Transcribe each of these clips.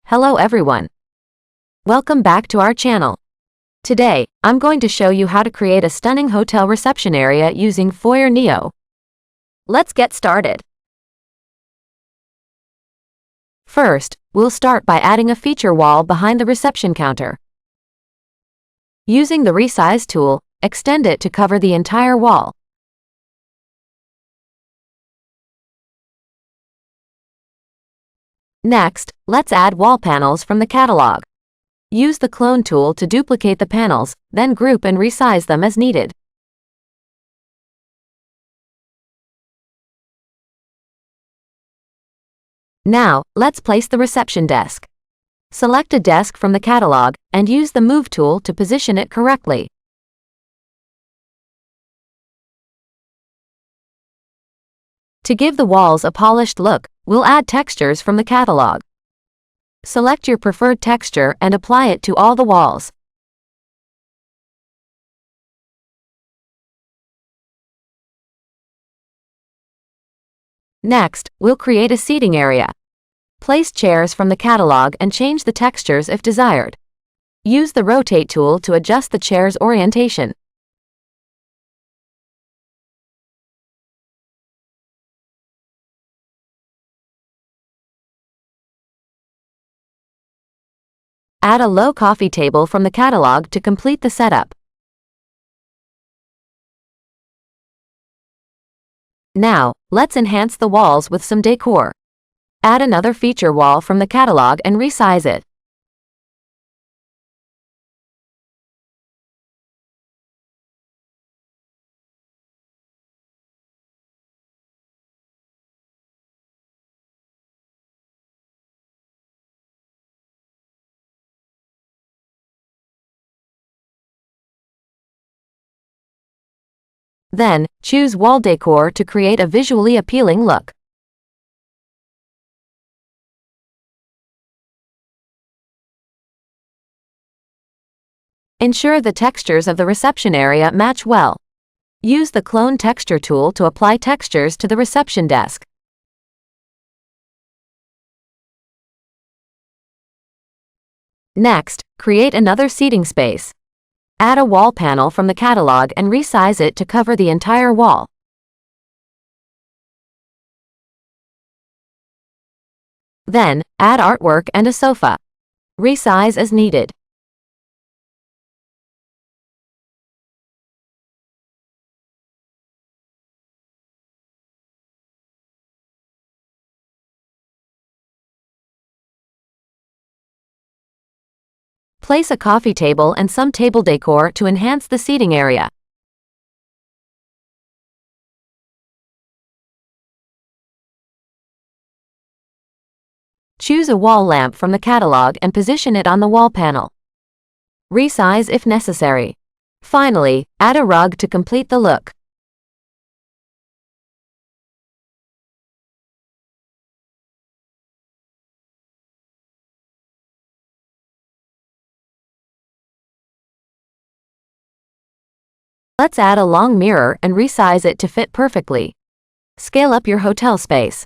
Hello everyone. Welcome back to our channel. Today, I'm going to show you how to create a stunning hotel reception area using Foyr Neo. Let's get started. First, we'll start by adding a feature wall behind the reception counter. Using the resize tool, extend it to cover the entire wall. Next, let's add wall panels from the catalog. Use the clone tool to duplicate the panels, then group and resize them as needed. Now, let's place the reception desk. Select a desk from the catalog and use the Move tool to position it correctly. To give the walls a polished look, we'll add textures from the catalog. Select your preferred texture and apply it to all the walls. Next, we'll create a seating area. Place chairs from the catalog and change the textures if desired. Use the Rotate tool to adjust the chair's orientation. Add a low coffee table from the catalog to complete the setup. Now, let's enhance the walls with some decor. Add another feature wall from the catalog and resize it. Then, choose wall decor to create a visually appealing look. Ensure the textures of the reception area match well. Use the Clone Texture tool to apply textures to the reception desk. Next, create another seating space. Add a wall panel from the catalog and resize it to cover the entire wall. Then, add artwork and a sofa. Resize as needed. Place a coffee table and some table decor to enhance the seating area. Choose a wall lamp from the catalog and position it on the wall panel. Resize if necessary. Finally, add a rug to complete the look. Let's add a long mirror and resize it to fit perfectly. Scale up your hotel space.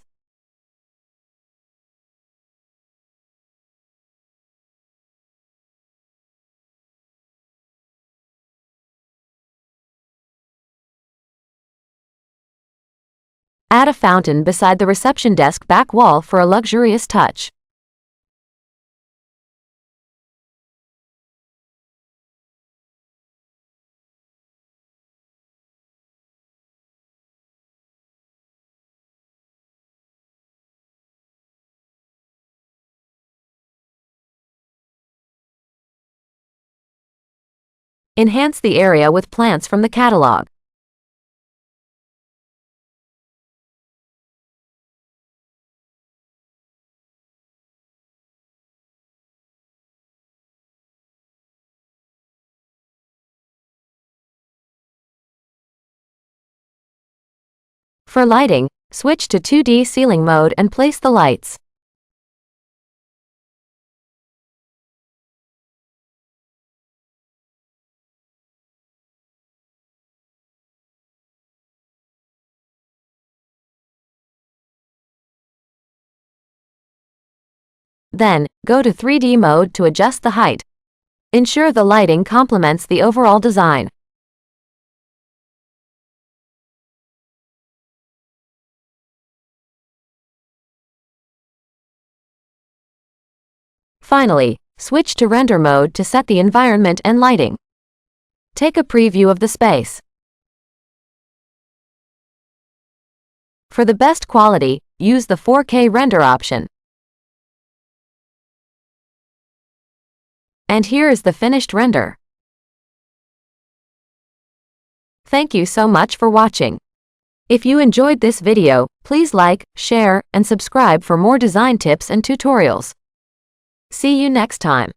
Add a fountain beside the reception desk back wall for a luxurious touch. Enhance the area with plants from the catalog. For lighting, switch to 2D ceiling mode and place the lights. Then, go to 3D mode to adjust the height. Ensure the lighting complements the overall design. Finally, switch to render mode to set the environment and lighting. Take a preview of the space. For the best quality, use the 4K render option. And here is the finished render. Thank you so much for watching. If you enjoyed this video, please like, share, and subscribe for more design tips and tutorials. See you next time.